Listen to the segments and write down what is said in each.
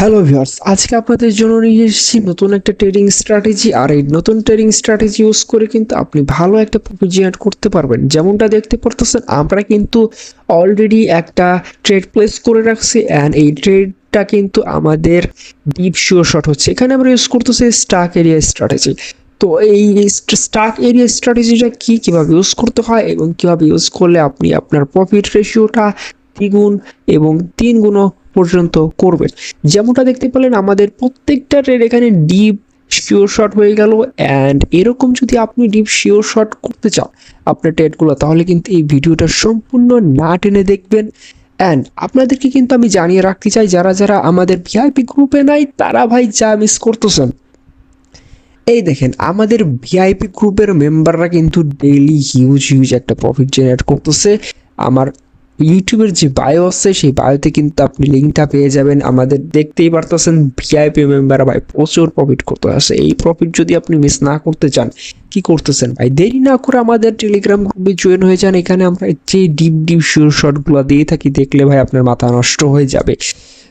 Hello viewers, আজকে আপনাদের জন্য নিয়ে এসেছি নতুন একটা ট্রেডিং স্ট্র্যাটেজি। আর এই নতুন ট্রেডিং স্ট্র্যাটেজি ইউজ করে কিন্তু আপনি ভালো একটা প্রফিট জেনারেট করতে পারবেন। যেমনটা দেখতে পারতেছেন, আমরা কিন্তু অলরেডি একটা ট্রেড প্লেস করে রাখছি অ্যান্ড এই ট্রেডটা কিন্তু আমাদের ডিপ শিওর শট হচ্ছে। এখানে আমরা ইউজ করতেছি স্টাক এরিয়া স্ট্র্যাটেজি। তো এই স্টাক এরিয়া স্ট্র্যাটেজিটা কিভাবে ইউজ করতে হয় এবং কিভাবে ইউজ করলে আপনি আপনার প্রফিট রেশিওটা দ্বিগুণ এবং 3 গুণ পর্যন্ত করবেন। যেমনটা দেখতে পেলেন, আমাদের প্রত্যেকটা ট্রেড এখানে ডিপ শিওর শট হয়ে গেল। অ্যান্ড এরকম যদি আপনি ডিপ শিওর শট করতে চান আপনার ট্রেডগুলো, তাহলে কিন্তু এই ভিডিওটা সম্পূর্ণ না টেনে দেখবেন। অ্যান্ড আপনাদেরকে কিন্তু আমি জানিয়ে রাখতে চাই, যারা যারা আমাদের ভিআইপি গ্রুপে নাই তারা ভাই যা মিস করতেছেন। এই দেখেন, আমাদের ভিআইপি গ্রুপের মেম্বাররা কিন্তু ডেইলি হিউজ হিউজ একটা প্রফিট জেনারেট করতেছে। আমার ইউটিউবের যে বায়ো আছে সেই বায়োতে কিন্তু আপনি লিঙ্কটা পেয়ে যাবেন। আমাদের দেখতেই পারতেছেন ভিআইপি মেম্বার ভাই প্রচুর প্রফিট করতে আসে। এই প্রফিট যদি আপনি মিস না করতে চান, কি করতেছেন ভাই? দেরি না করে আমাদের টেলিগ্রাম গ্রুপে জয়েন হয়ে যান। এখানে আমরা যে ডিপ ডিপ শিওর শটগুলো দিয়ে থাকি, দেখলে ভাই আপনার মাথা নষ্ট হয়ে যাবে।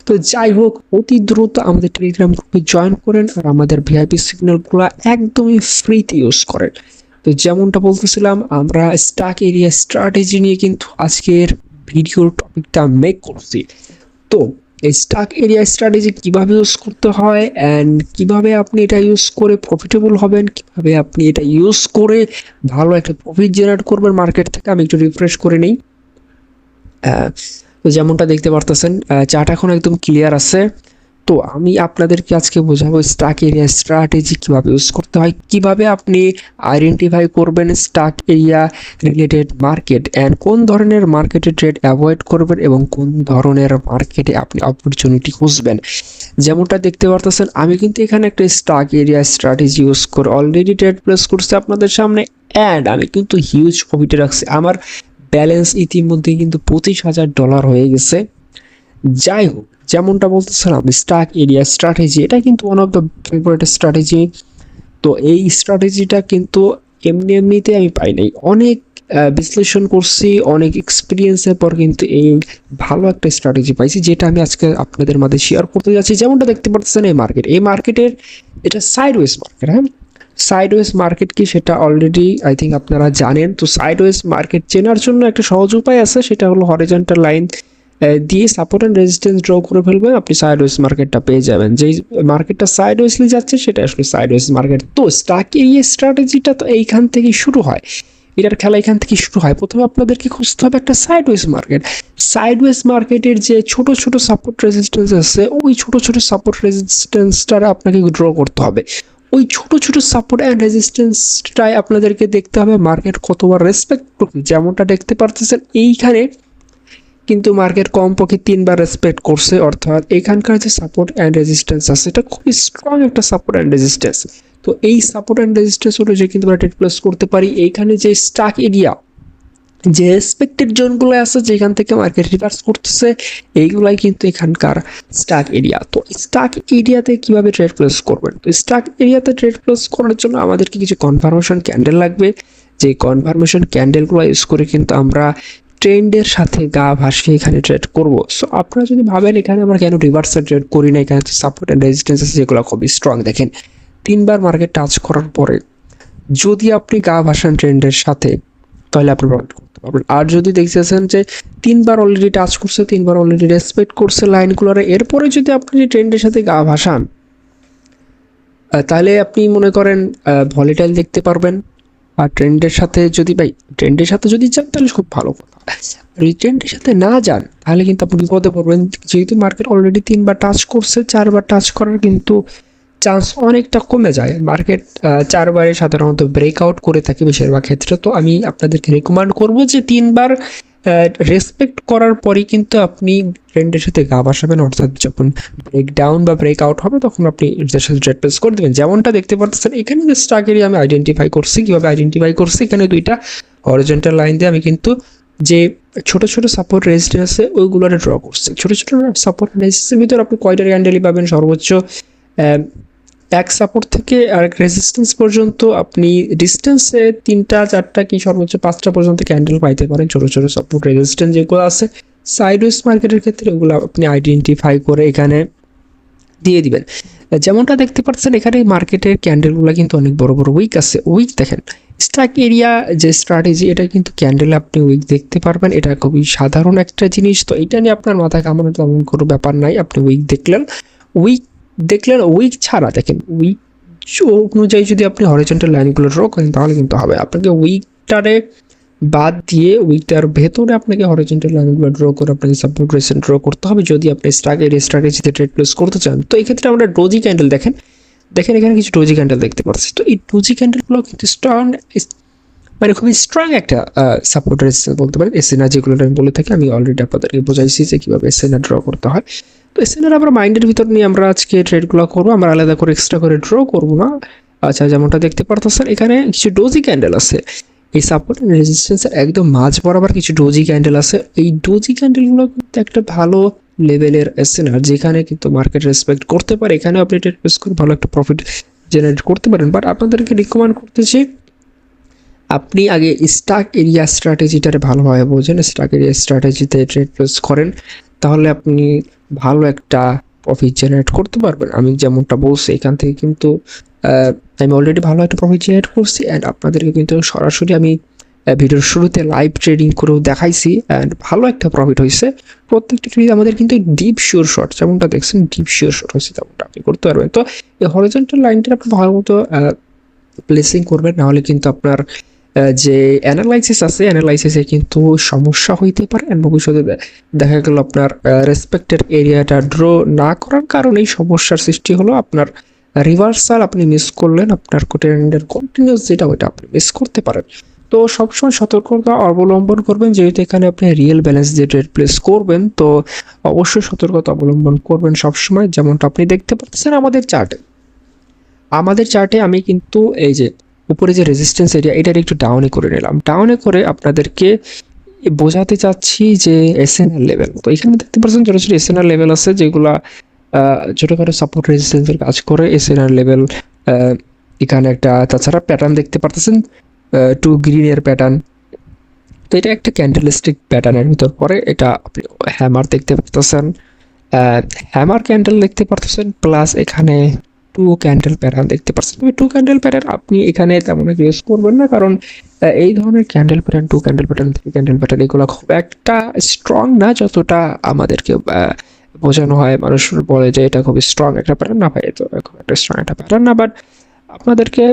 তো যাই হোক, অতি দ্রুত আমাদের টেলিগ্রাম গ্রুপে জয়েন করেন আর আমাদের ভিআইপি সিগন্যালগুলো একদমই ফ্রিতে ইউজ করেন। তো যেমনটা বলতেছিলাম, আমরা স্টাক এরিয়া স্ট্র্যাটেজি নিয়ে কিন্তু আজকের ভিডিওর টপিকটা মেক করছি। তো এই স্টাক এরিয়া স্ট্র্যাটেজি কিভাবে ইউজ করতে হয় অ্যান্ড কিভাবে আপনি এটা ইউজ করে প্রফিটেবল হবেন, কিভাবে আপনি এটা ইউজ করে ভালো একটা প্রফিট জেনারেট করবেন মার্কেট থেকে, আমি একটু রিফ্রেশ করে নিই। তো যেমনটা দেখতে পারতেছেন, চার্ট এখন একদম ক্লিয়ার আছে। তো আমি আপনাদেরকে আজকে বোঝাবো স্টাক এরিয়া স্ট্র্যাটেজি কিভাবে ইউজ করতে হয়, কিভাবে আপনি আইডেন্টিফাই করবেন stuck area related market and কোন ধরনের মার্কেটে ট্রেড অ্যাভয়েড করবেন এবং কোন ধরনের মার্কেটে আপনি অপরচুনিটি খুঁজবেন। যেমনটা দেখতে পারতেছেন, আমি কিন্তু এখানে একটা স্টাক এরিয়া স্ট্র্যাটেজি ইউজ করে অলরেডি ট্রেড প্লেস করছি আপনাদের সামনে অ্যান্ড আমি কিন্তু হিউজ প্রফিটে রাখছি। আমার ব্যালেন্স ইতিমধ্যে কিন্তু $25,000 হয়ে গেছে। যাই হোক, যেমনটা বলতেছিলাম, স্টাক এরিয়া স্ট্র্যাটেজি এটা কিন্তু one of the favourite strategy. তো এই স্ট্র্যাটেজিটা কিন্তু এমনিতে আমি পাই নাই, অনেক বিশ্লেষণ করছি, অনেক এক্সপিরিয়েন্সের পর কিন্তু এই ভালো একটা স্ট্র্যাটেজি পাইছি, যেটা আমি আজকে আপনাদের মাঝে শেয়ার করতে যাচ্ছি। যেমনটা দেখতে পাচ্ছেন, এই মার্কেটের এটা সাইডওয়েজ মার্কেট। হ্যাঁ, সাইডওয়েজ মার্কেট কি সেটা অলরেডি আই থিঙ্ক আপনারা জানেন। তো সাইডওয়েজ মার্কেট চেনার জন্য একটা সহজ উপায় আছে, সেটা হলো হরিজন্টাল লাইন দিয়ে সাপোর্ট অ্যান্ড রেজিস্ট্যান্স ড্র করে ফেলবেন, আপনি সাইডওয়েজ মার্কেটটা পেয়ে যাবেন। যেই মার্কেটটা সাইডওয়েজলি যাচ্ছে সেটা আসলে সাইডওয়েজ মার্কেট। তো স্টাক এরিয়া স্ট্র্যাটেজিটা তো এইখান থেকেই শুরু হয়, এটার খেলা এখান থেকে শুরু হয়। প্রথমে আপনাদেরকে খুঁজতে হবে একটা সাইডওয়েজ মার্কেট। সাইডওয়েজ মার্কেটের যে ছোট ছোট সাপোর্ট রেজিস্ট্যান্স আছে, ওই ছোট ছোট সাপোর্ট রেজিস্ট্যান্সটা আপনাকে ড্র করতে হবে। ওই ছোট ছোট সাপোর্ট অ্যান্ড রেজিস্ট্যান্সটাই আপনাদেরকে দেখতে হবে মার্কেট কতবার রেসপেক্ট করবে। যেমনটা দেখতে পারতেছেন, এইখানে কিন্তু মার্কেট কমপক্ষে 3বার রেসপেক্ট করছে, অর্থাৎ এখানকার যে সাপোর্ট অ্যান্ড রেজিস্ট্যান্স আছে এটা খুবই স্ট্রং একটা সাপোর্ট অ্যান্ড রেজিস্ট্যান্স। তো এই সাপোর্ট অ্যান্ড রেজিস্ট্যান্স অনুযায়ী কিন্তু আমরা ট্রেড প্লেস করতে পারি। এইখানে যে স্টাক এরিয়া, যে রেসপেক্টেড জোনগুলো আছে যেখান থেকে মার্কেট রিভার্স করতেছে, এইগুলাই কিন্তু এখানকার স্টাক এরিয়া। তো স্টাক এরিয়াতে কিভাবে ট্রেড প্লেস করবেন? তো স্টাক এরিয়াতে ট্রেড প্লেস করার জন্য আমাদেরকে কিছু কনফার্মেশন ক্যান্ডেল লাগবে। যে কনফার্মেশন ক্যান্ডেলগুলো ইউজ করে কিন্তু আমরা ট্রেন্ডের সাথে গা ভাসিয়ে এখানে ট্রেড করব। সো আপনারা যদি ভাবেন এখানে আমরা কেন রিভার্সে ট্রেড করি না, এখানে তো সাপোর্ট অ্যান্ড রেজিস্ট্যান্স আছে যেগুলো খুবই স্ট্রং। দেখেন, 3বার মার্কেট টাচ করার পরে যদি আপনি গা ভাসান ট্রেন্ডের সাথে, তাহলে আপনি প্রফিট করতে পারবেন। আর যদি দেখতেছেন যে 3বার অলরেডি টাচ করছে, 3বার অলরেডি রেসপেক্ট করছে লাইনগুলোর, এরপরে যদি আপনি ট্রেন্ডের সাথে গা ভাসান, তাহলে আপনি মনে করেন ভলিটাইল দেখতে পারবেন। আর ট্রেন্ডের সাথে যদি যান তাহলে খুব ভালো কথা। আর এই ট্রেন্ডের সাথে না যান তাহলে কিন্তু আপনি বিপদে পড়বেন। যেহেতু মার্কেট অলরেডি 3বার টাচ করছে, 4বার টাচ করার কিন্তু চান্স অনেকটা কমে যায়। মার্কেট 4বারে সাধারণত ব্রেকআউট করে থাকে বেশিরভাগ ক্ষেত্রে। তো আমি আপনাদেরকে রেকমেন্ড করবো যে 3বার রেসপেক্ট করার পরেই কিন্তু আপনি ট্রেন্ডের সাথে গা ভাসাবেন, অর্থাৎ যখন ব্রেকডাউন বা ব্রেকআউট হবে তখন আপনি এটার সাথে ট্রেড প্লেস করে দেবেন। যেমনটা দেখতে পাচ্ছেন, এখানে যে স্টাক এরিয়া আমি আইডেন্টিফাই করছি, কিভাবে আইডেন্টিফাই করছি, এখানে 2টা হরিজন্টাল লাইন দিয়ে আমি কিন্তু যে ছোট ছোট সাপোর্ট রেজিস্ট্যান্স আছে ওইগুলোরে ড্র করছি। ছোট ছোট সাপোর্ট রেজিস্ট্যান্সের ভিতরে আপনি কয়টা ক্যান্ডেলই পাবেন? সর্বোচ্চ এক সাপোর্ট থেকে আরেক রেজিস্ট্যান্স পর্যন্ত আপনি ডিস্টেন্সে 3টা 4টা কি সর্বোচ্চ 5টা পর্যন্ত ক্যান্ডেল পাইতে পারেন। ছোট ছোট সাপোর্ট রেজিস্ট্যান্স যেগুলো আছে সাইডওয়েজ মার্কেটের ক্ষেত্রে, ওগুলো আপনি আইডেন্টিফাই করে এখানে দিয়ে দিবেন। যেমনটা দেখতে পাচ্ছেন এখানে মার্কেটের ক্যান্ডেলগুলো কিন্তু অনেক বড় বড় উইক আছে, উইক দেখেন স্ট্রাইক এরিয়া যে স্ট্র্যাটেজি, এটা কিন্তু ক্যান্ডেলে আপনি উইক দেখতে পারবেন, এটা খুবই সাধারণ একটা জিনিস। তো এটা নিয়ে আপনার মাথা কামানো তেমন কোনো ব্যাপার নাই। আপনি উইক দেখলেন, উইক উইক ছাড়া দেখেন উইক অনুযায়ী যদি আপনি হরিজন্টাল লাইনগুলো ড্র করেন তাহলে কিন্তু হবে। আপনাকে উইকটারে বাদ দিয়ে উইকটার ভেতরে আপনাকে হরিজন্টাল লাইনগুলো ড্র করে আপনাকে সাপোর্ট রেজিস্ট্যান্স ড্র করতে হবে যদি আপনি স্ট্র্যাটেজিতে ট্রেড প্লেস করতে চান। তো এই ক্ষেত্রে আমরা ডোজি ক্যান্ডেল দেখেন এখানে কিছু ডোজি ক্যান্ডেল দেখতে পাচ্ছি। তো এই ডোজি ক্যান্ডেলগুলো কিন্তু স্ট্রং, মানে খুবই স্ট্রং একটা সাপোর্ট রেজিস্ট্যান্স বলতে পারেন। এসএনআর যেগুলো আমি বলে থাকি, আমি অলরেডি আপনাদেরকে বোঝাইছি যে কীভাবে এসএনআর ড্র করতে হয়। তো এসএনআর আমরা মাইন্ডের ভিতর নিয়ে আমরা আজকে ট্রেডগুলো করবো, আমরা আলাদা করে এক্সট্রা করে ড্র করবো না। আচ্ছা, যেমনটা দেখতে পারতেছেন এখানে কিছু ডোজি ক্যান্ডেল আছে, এই সাপোর্ট এন্ড রেজিস্ট্যান্সের একদম মাঝ বরাবর কিছু ডোজি ক্যান্ডেল আছে। এই ডোজি ক্যান্ডেলগুলো কিন্তু একটা ভালো লেভেলের এসএনআর, যেখানে কিন্তু মার্কেট রেসপেক্ট করতে পারে। এখানে আপনি ট্রেড প্লেস করে ভালো একটা প্রফিট জেনারেট করতে পারেন। বাট আপনাদেরকে রিকমেন্ড করতেছি আপনি আগে স্টাক এরিয়া স্ট্র্যাটেজিটারে ভালোভাবে বোঝেন, স্টাক এরিয়া স্ট্র্যাটেজিতে ট্রেড প্লেস করেন, তাহলে আপনি ভালো একটা প্রফিট জেনারেট করতে পারবেন। আমি যেমনটা বলছি এখান থেকে কিন্তু আমি অলরেডি ভালো একটা প্রফিট জেনারেট করছি, অ্যান্ড আপনাদেরকে কিন্তু সরাসরি আমি ভিডিওর শুরুতে লাইভ ট্রেডিং করেও দেখাইছি, অ্যান্ড ভালো একটা প্রফিট হয়েছে। প্রত্যেকটা ট্রেড আমাদের কিন্তু ডিপ শিওর শর্ট, যেমনটা দেখছেন ডিপ শিওর শর্ট হয়েছে, তেমনটা আপনি করতে পারবেন। তো এই হরিজন্টাল লাইনটা আপনি ভালো মতো প্লেসিং করবেন, নাহলে কিন্তু আপনার যে অ্যানালাইসিস আছে, অ্যানালাইসিসে কিন্তু সমস্যা হইতে পারে, অ্যান্ড ভবিষ্যতে দেখা গেল আপনার রেসপেক্টেড এরিয়াটা ড্র না করার কারণেই সমস্যার সৃষ্টি হলো। আপনার রিভার্সাল আপনি মিস করলেন, আপনার ট্রেন্ডের কন্টিনিউস যেটা ওইটা আপনি মিস করতে পারেন। তো সবসময় সতর্কতা অবলম্বন করবেন, যেহেতু এখানে আপনি রিয়েল ব্যালেন্স দিয়ে ট্রেড প্লেস করবেন, তো অবশ্যই সতর্কতা অবলম্বন করবেন সবসময়। যেমনটা আপনি দেখতে পাচ্ছেন আমাদের চার্টে আমি কিন্তু এই যে উপরে যে রেজিস্ট্যান্স এরিয়া, এটার একটু ডাউনে করে নিলাম, ডাউনে করে আপনাদেরকে বোঝাতে চাচ্ছি যে এসএনআর লেভেল। তো এখানে দেখতে পাচ্ছেন ছোটো ছোটো এসএনআর লেভেল আছে, যেগুলা ছোটোখাটো সাপোর্ট রেজিস্ট্যান্সের কাজ করে। এসএনআর লেভেল এখানে একটা, তাছাড়া প্যাটার্ন দেখতে পারতেছেন টু গ্রিনের প্যাটার্ন। তো এটা একটা ক্যান্ডেলস্টিক প্যাটার্নের ভিতর পরে, এটা আপনি হ্যামার দেখতে পারতেছেন, হ্যামার ক্যান্ডেল দেখতে পারতেছেন, প্লাস এখানে টু ক্যান্ডেল প্যাটার্ন দেখতে পাচ্ছেন। তবে টু ক্যান্ডেল প্যাটার্ন আপনি এখানে তেমন একটা ইউজ করবেন না, কারণ এই ধরনের candle pattern, two candle pattern, three candle pattern, এগুলো খুব একটা স্ট্রং না, যতটা আমাদেরকে বোঝানো হয়। মানুষ বলে যে এটা খুব স্ট্রং একটা প্যাটার্ন, না ভাই এটা খুব একটা স্ট্রং একটা প্যাটার্ন না। বাট আপনাদেরকে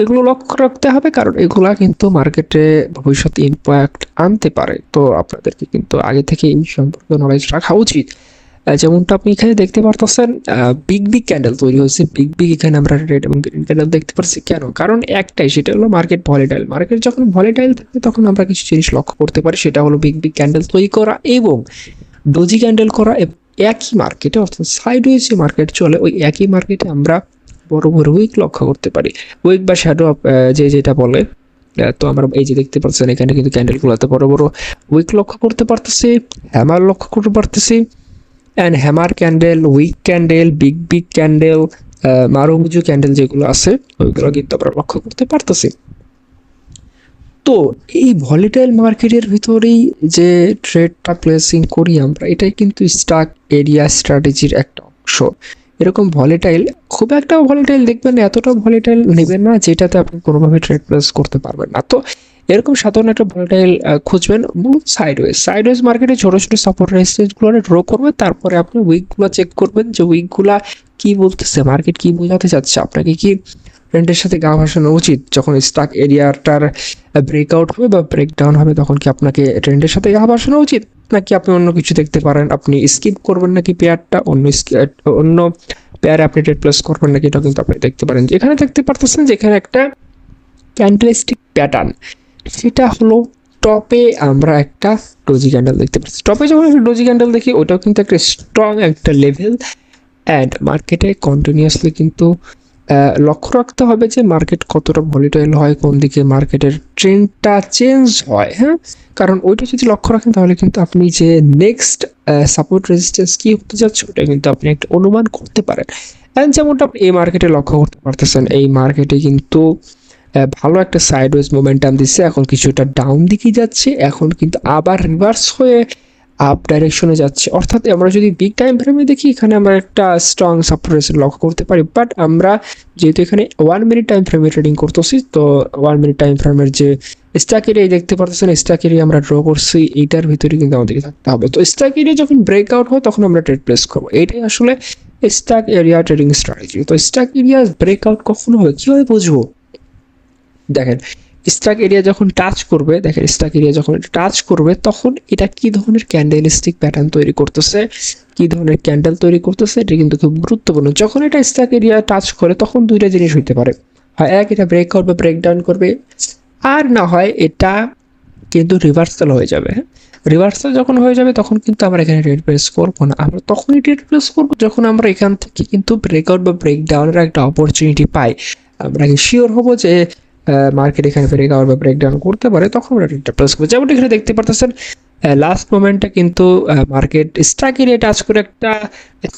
এগুলো লক্ষ্য রাখতে হবে, কারণ এগুলা কিন্তু মার্কেটে ভবিষ্যতে ইম্প্যাক্ট আনতে পারে। তো আপনাদেরকে কিন্তু আগে থেকে এই সম্পর্কে নলেজ রাখা উচিত। যেমনটা আপনি এখানে দেখতে পারতেছেন বিগ ক্যান্ডেল তৈরি হয়েছে, এখানে আমরা রেড এবং গ্রিন ক্যান্ডেল দেখতে পাচ্ছি। কেন? কারণ একটাই, সেটা হলো মার্কেট ভলিটাইল। মার্কেট যখন ভলিটাইল থাকে তখন আমরা কিছু জিনিস লক্ষ্য করতে পারি, সেটা হলো বিগ ক্যান্ডেল তৈরি করা এবং ডোজি ক্যান্ডেল করা। একই মার্কেটে, অর্থাৎ সাইড ওয়েজ যে মার্কেট চলে, ওই একই মার্কেটে আমরা বড় বড় উইক লক্ষ্য করতে পারি, উইক বা শ্যাডো যেটা বলে। তো আমরা এই যে দেখতে পাচ্ছেন এখানে কিন্তু ক্যান্ডেলগুলোতে বড় বড় উইক লক্ষ্য করতে পারতেছি, হ্যামার লক্ষ্য করতে পারতেছি, and hammer candle, weak candle, big candle, marubozu candle যেগুলো আছে ওইগুলো কিন্তু আমরা লক্ষ্য করতে পারতেছি। তো এই ভলিটাইল মার্কেটের ভিতরেই যে ট্রেডটা প্লেসিং করি আমরা, এটাই কিন্তু স্টাক এরিয়া স্ট্র্যাটেজির একটা অংশ। এরকম ভলিটাইল, খুব একটা ভলিটাইল দেখবেন, এতটা ভলিটাইল নেবেন না যেটাতে আপনি কোনোভাবে ট্রেড প্লেস করতে পারবেন না। তো এরকম সাধারণ একটা ভলিটাইল খুঁজবেন, মূলত সাইডওয়েজ মার্কেটে ছোটো ছোটো সাপোর্ট রেজিস্ট্যান্সগুলো ড্র করবেন, তারপরে আপনি উইকগুলো চেক করবেন যে উইকগুলা কি বলতেছে, মার্কেট কি বোঝাতে চাচ্ছে, আপনাকে কি ট্রেন্ডের সাথে গা ভাসানো উচিত। যখন স্টক এরিয়াটার ব্রেকআউট হবে বা ব্রেকডাউন হবে, তখন কি আপনাকে ট্রেন্ডের সাথে গা ভাসানো উচিত, নাকি আপনি অন্য কিছু দেখতে পারেন, আপনি স্কিপ করবেন নাকি পেয়ারটা, অন্য পেয়ারে আপনি ট্রেড প্লেস করবেন নাকি, এটা কিন্তু আপনি দেখতে পারেন। এখানে দেখতে পারতেছেন যে এখানে একটা ক্যান্ডেলস্টিক প্যাটার্ন, সেটা হলো টপে আমরা একটা ডোজি ক্যান্ডেল দেখতে পাচ্ছি। টপে যখন একটা ডোজি ক্যান্ডেল দেখি, ওটাও কিন্তু একটা স্ট্রং একটা লেভেল, অ্যান্ড মার্কেটে কন্টিনিউয়াসলি কিন্তু লক্ষ্য রাখতে হবে যে মার্কেট কতটা ভলিটাইল হয়, কোন দিকে মার্কেটের ট্রেন্ডটা চেঞ্জ হয়। হ্যাঁ, কারণ ওইটা যদি লক্ষ্য রাখেন তাহলে কিন্তু আপনি যে নেক্সট সাপোর্ট রেজিস্ট্যান্স কি হতে যাচ্ছে ওটা কিন্তু আপনি একটা অনুমান করতে পারেন। অ্যান্ড যেমনটা আপনি এই মার্কেটে লক্ষ্য করতে পারতেছেন, এই মার্কেটে কিন্তু ভালো একটা সাইডওয়েজ মোমেন্টাম দিচ্ছে, এখন কিছুটা ডাউন দিকে যাচ্ছে, এখন কিন্তু আবার রিভার্স হয়ে আপ ডাইরেকশনে যাচ্ছে। অর্থাৎ আমরা যদি বিগ টাইম ফ্রেমে দেখি এখানে আমরা একটা স্ট্রং সাপোর্ট রেজিস্ট্যান্স লক্ষ্য করতে পারি, বাট আমরা যেহেতু এখানে 1 মিনিট টাইম ফ্রেমে ট্রেডিং করতেছি, তো 1 মিনিট টাইম ফ্রেমের যে স্ট্যাক এরিয়া দেখতে পারতেছেন, স্ট্যাক এরিয়া আমরা ড্র করছি, এইটার ভিতরে কিন্তু আমাদেরকে থাকতে হবে। তো স্ট্যাক এরিয়া যখন ব্রেকআউট হয় তখন আমরা ট্রেড প্লেস করবো, এটাই আসলে স্ট্যাক এরিয়া ট্রেডিং স্ট্র্যাটেজি। তো স্ট্যাক এরিয়া ব্রেকআউট কখন হবে, কীভাবে বুঝবো? দেখেন, স্ট্যাক এরিয়া যখন টাচ করবে, দেখেন স্ট্যাক এরিয়া যখন টাচ করবে তখন এটা কি ধরনের ক্যান্ডেলস্টিক প্যাটার্ন তৈরি করতেছে, কি ধরনের ক্যান্ডেল তৈরি করতেছে, এটা কিন্তু খুব গুরুত্বপূর্ণ। যখন এটা স্ট্যাক এরিয়া টাচ করে তখন দুইটা জিনিস হইতে পারে, হয় এক এটা ব্রেক করবে, ব্রেকডাউন করবে, আর না হয় এটা কিন্তু রিভার্সাল হয়ে যাবে। রিভার্সাল যখন হয়ে যাবে তখন কিন্তু আমরা এখানে ট্রেড প্লেস করবো না, আমরা তখনই ট্রেড প্লেস করবো যখন আমরা এখান থেকে কিন্তু ব্রেকআউট বা ব্রেকডাউনের একটা অপরচুনিটি পাই, আমরা শিওর হবো যে মার্কেট এখানে ব্রেকআউট বা ব্রেকডাউন করতে পারে, তখন আমরা ট্রেডটা প্লেস করবো। যেমন এখানে দেখতে পারতেছেন লাস্ট মোমেন্টে কিন্তু মার্কেট স্ট্রাক এরিয়া টাচ করে একটা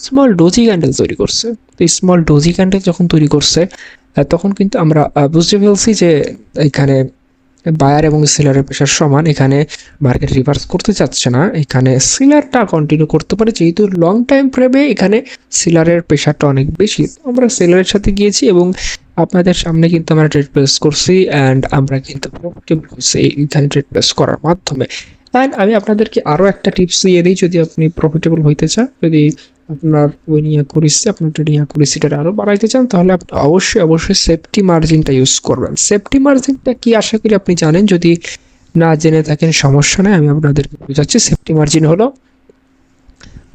স্মল ডোজি ক্যান্ডেল তৈরি করছে। তো স্মল ডোজি ক্যান্ডেল যখন তৈরি করছে তখন কিন্তু আমরা বুঝতে ফেলছি যে এখানে বায়ার এবং সেলারের প্রেশার সমান, এখানে মার্কেট রিভার্স করতে চাচ্ছে না, এখানে সেলারটা কন্টিনিউ করতে পারে, যেহেতু লং টাইম ফ্রেমে এখানে সেলারের প্রেশারটা অনেক বেশি। আমরা সেলারের সাথে গিয়েছি এবং আপনাদের সামনে কিন্তু আমরা ট্রেড প্লেস করছি অ্যান্ড আমরা কিন্তু প্রফিটেবল হয়েছি এইখানে ট্রেড প্লেস করার মাধ্যমে। অ্যান্ড আমি আপনাদেরকে আরও একটা টিপস দিয়ে দিই, যদি আপনি প্রফিটেবল হইতে চান, যদি আপনার উইনিং অ্যাকুরেসি, আপনার ট্রেডিং অ্যাকুরেসিটা আরও বাড়াইতে চান, তাহলে আপনি অবশ্যই সেফটি মার্জিনটা ইউজ করবেন। সেফটি মার্জিনটা কি আশা করি আপনি জানেন, যদি না জেনে থাকেন সমস্যা নেই, আমি আপনাদেরকে বোঝাচ্ছি। সেফটি মার্জিন হলো,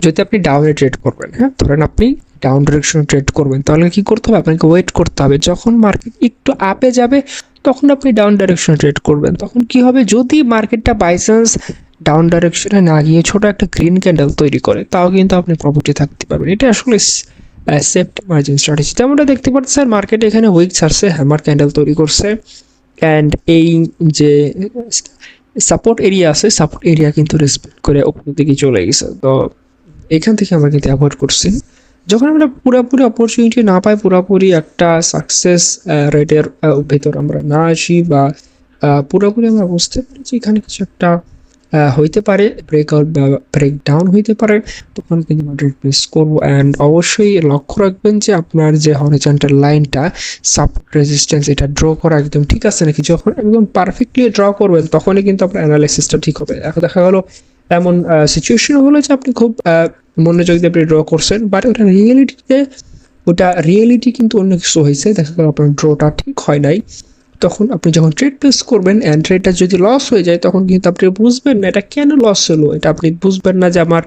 যদি আপনি ডাউনে ট্রেড করবেন, হ্যাঁ ধরেন আপনি ডাউন ডিরেকশনে ট্রেড করবেন, তাহলে কি করতে হবে, আপনাকে ওয়েট করতে হবে যখন মার্কেট একটু আপে যাবে তখন আপনি ডাউন ডাইরেকশনে ট্রেড করবেন। তখন কি হবে, যদি মার্কেটটা বাইচান্স ডাউন ডাইরেকশনে না গিয়ে ছোট একটা গ্রিন ক্যান্ডেল তৈরি করে, তাও কিন্তু আপনি প্রফিটে থাকতে পারবেন। এটা আসলে সেফটি মার্জিন স্ট্র্যাটেজি। যেমনটা দেখতে পাচ্ছেন মার্কেট এখানে উইক ছাড়ছে, হ্যামার ক্যান্ডেল তৈরি করছে, অ্যান্ড এই যে সাপোর্ট এরিয়া আছে, সাপোর্ট এরিয়া কিন্তু রেসপেক্ট করে উপরের দিকে চলে গেছে। তো এখান থেকে আমরা কিন্তু অ্যাভয়েড করছি। যখন আমরা পুরোপুরি অপরচুনিটি না পাই, পুরোপুরি একটা সাকসেস রেটের ভেতর আমরা না আসি, বা পুরোপুরি আমরা বুঝতে পারি যে এখানে কিছু একটা হইতে পারে, ব্রেকআউট বা ব্রেকডাউন হইতে পারে, তখন কিন্তু আমরা ট্রেড প্লেস করবো। অ্যান্ড অবশ্যই লক্ষ্য রাখবেন যে আপনার যে হরিজন্টাল লাইনটা সাপোর্ট রেজিস্ট্যান্স এটা ড্র করা একদম ঠিক আছে নাকি। যখন একদম পারফেক্টলি ড্র করবেন তখনই কিন্তু আপনার অ্যানালাইসিসটা ঠিক হবে। এখন দেখা গেল এমন সিচুয়েশন হলো যে আপনি খুব মনোযোগ দিয়ে আপনি ড্র করছেন, বাট ওটা রিয়েলিটি কিন্তু অন্য কিছু হয়েছে, দেখা গেল আপনার ড্রটা ঠিক হয় নাই। তখন আপনি যখন ট্রেড প্লেস করবেন অ্যান্ড ট্রেডটা যদি লস হয়ে যায়, তখন কিন্তু আপনি বুঝবেন না এটা কেন লস হলো, এটা আপনি বুঝবেন না যে আমার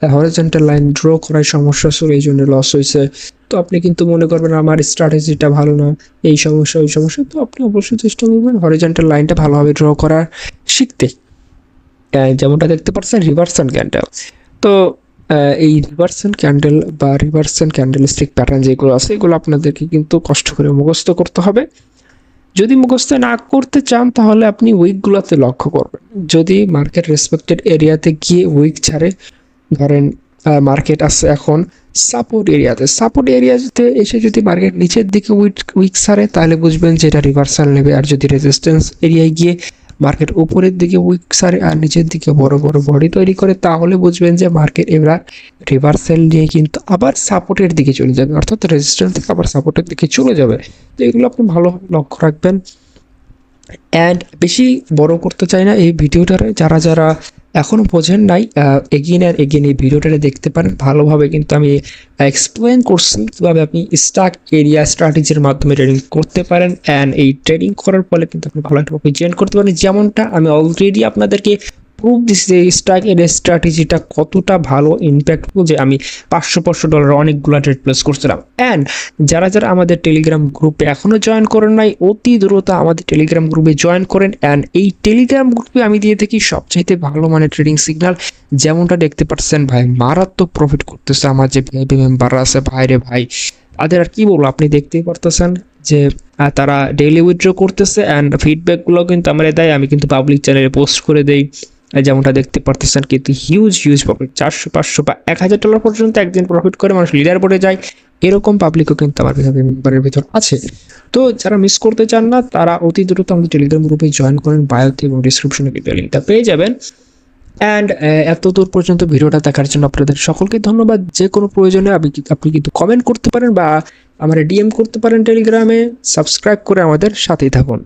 হরিজন্টাল লাইন ড্র করার সমস্যা ছিল এই জন্য লস হয়েছে। তো আপনি কিন্তু মনে করবেন আমার স্ট্র্যাটেজিটা ভালো না, এই সমস্যা ওই সমস্যা। তো আপনি অবশ্যই চেষ্টা করবেন হরিজন্টাল লাইনটা ভালোভাবে ড্র করার শিখতে। যেমনটা দেখতে পাচ্ছেন রিভার্সাল ক্যান্ডেল। তো এই রিভার্সাল ক্যান্ডেল বা রিভার্সাল ক্যান্ডেলস্টিক প্যাটার্ন যেগুলো আছে, এগুলো আপনাদেরকে কিন্তু কষ্ট করে মুখস্থ করতে হবে। যদি মুখস্থ না করতে চান তাহলে আপনি উইকগুলোতে লক্ষ্য করবেন। যদি মার্কেট রেসপেক্টেড এরিয়াতে গিয়ে উইক ছাড়ে, ধরেন মার্কেট আছে এখন সাপোর্ট এরিয়াতে, সাপোর্ট এরিয়াতে এসে যদি মার্কেট নিচের দিকে উইক ছাড়ে, তাহলে বুঝবেন যে এটা রিভার্সাল নেবে। আর যদি রেজিস্ট্যান্স এরিয়ায় গিয়ে মার্কেট উপরের দিকে উইক ছাড়ে আর নিচের দিকে বড় বড় বডি তৈরি করে, তাহলে বুঝবেন যে মার্কেট এবার রিভার্সাল নিয়ে কিন্তু আবার সাপোর্টের দিকে চলে যাবে, অর্থাৎ রেজিস্ট্যান্স থেকে আবার সাপোর্টের দিকে চলে যাবে। তো এগুলো আপনি ভালোভাবে লক্ষ্য রাখবেন। অ্যান্ড বেশি বড় করতে চাই না এই ভিডিওটারে, যারা যারা এখনও বোঝেন নাই এগেইন আর এগেইন এই ভিডিওটারে দেখতে পারেন। ভালোভাবে কিন্তু আমি এক্সপ্লেন করছি কীভাবে আপনি স্টক এরিয়া স্ট্র্যাটেজির মাধ্যমে ট্রেডিং করতে পারেন, অ্যান্ড এই ট্রেডিং করার ফলে কিন্তু আপনি ভালো একটা প্রফিট জেনারেট করতে পারেন। যেমনটা আমি অলরেডি আপনাদেরকে প্রুফ দিচ্ছি যে স্টক এরিয়া স্ট্র্যাটেজিটা কতটা ভালো ইম্প্যাক্টফুল, যে আমি $500 অনেকগুলো ট্রেড প্লেস করছিলাম। অ্যান্ড যারা যারা আমাদের টেলিগ্রাম গ্রুপে এখনও জয়েন করেন নাই, অতি দ্রুত আমাদের টেলিগ্রাম গ্রুপে জয়েন করেন। অ্যান্ড এই টেলিগ্রাম গ্রুপে আমি দিয়ে থাকি সবচাইতে ভালো মানের ট্রেডিং সিগন্যাল। যেমনটা দেখতে পাচ্ছেন ভাই, মারাত্মক প্রফিট করতেছে আমার যে ভিআইপি মেম্বাররা আছে, ভাইরে ভাই তাদের আর কি বলবো, আপনি দেখতেই পারতেছেন যে তারা ডেইলি উইথড্র করতেছে। অ্যান্ড ফিডব্যাকগুলো কিন্তু আমরা দেয়, আমি কিন্তু পাবলিক চ্যানেলে পোস্ট করে দেই। যেমনটা দেখতে পারতেছেন কিন্তু হিউজ প্রফিট, $400, $500 বা $1000 পর্যন্ত একদিন প্রফিট করে মানুষ লিডার বোর্ডে যায়, এরকম পাবলিকও কিন্তু আমার মেম্বারের ভিতর আছে। তো যারা মিস করতে চান না তারা অতি দ্রুত আমাদের টেলিগ্রাম গ্রুপে জয়েন করেন, বায়োতে এবং ডিসক্রিপশনে কিন্তু লিঙ্কটা পেয়ে যাবেন। অ্যান্ড এত দূর পর্যন্ত ভিডিওটা দেখার জন্য আপনাদের সকলকে ধন্যবাদ। যে কোনো প্রয়োজনে আপনি কিন্তু কমেন্ট করতে পারেন বা আমার ডিএম করতে পারেন টেলিগ্রামে। সাবস্ক্রাইব করে আমাদের সাথেই থাকুন।